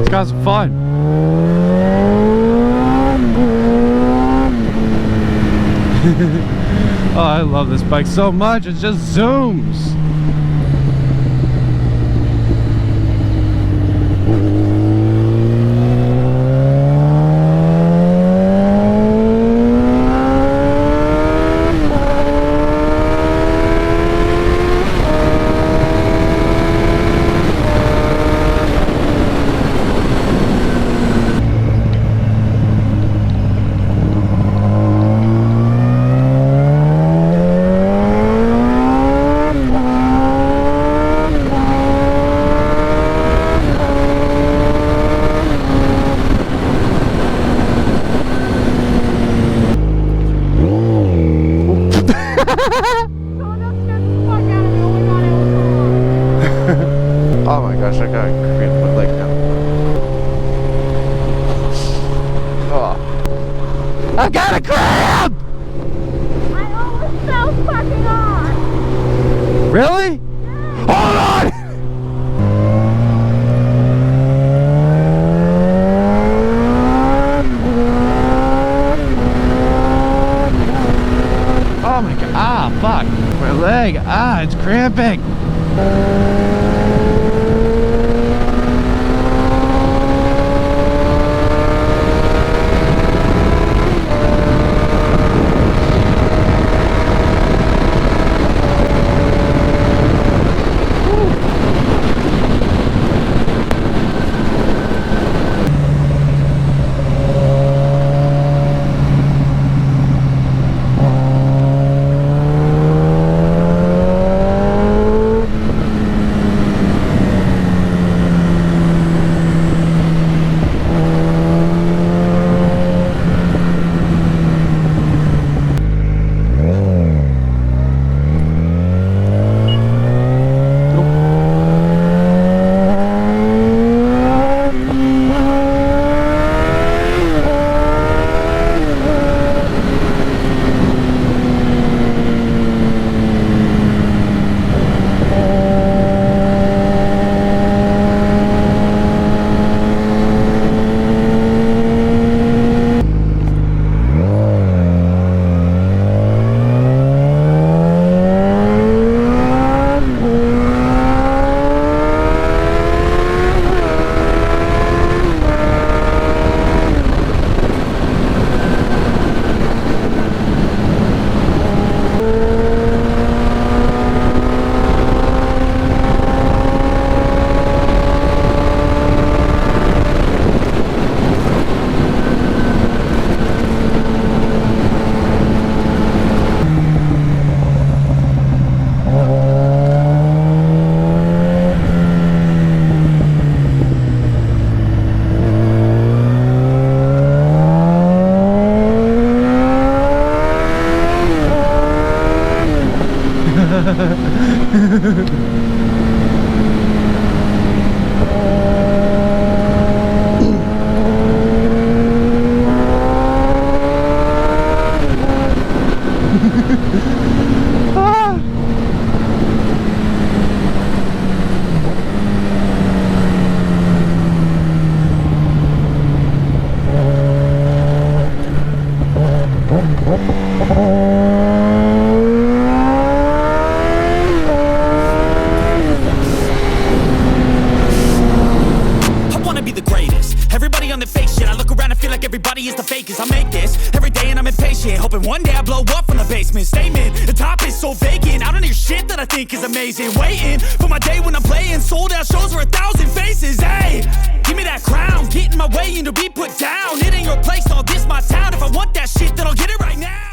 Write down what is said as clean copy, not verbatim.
Let's have some fun. Oh, I love this bike so much. It just zooms. Oh my gosh, I got a creep with like that. Oh. I got a cramp! I almost fell fucking off! Really? Yeah. Hold on! Oh my god, ah, fuck. My leg, ah, it's cramping. Everybody is the fakest. I make this every day and I'm impatient, hoping one day I blow up from the basement. Statement, the top is so vacant. I don't hear shit that I think is amazing. Waiting for my day when I'm playing sold out shows for 1,000 faces. Hey, give me that crown, get in my way and to be put down. It ain't your place, all this my town. If I want that shit, then I'll get it right now.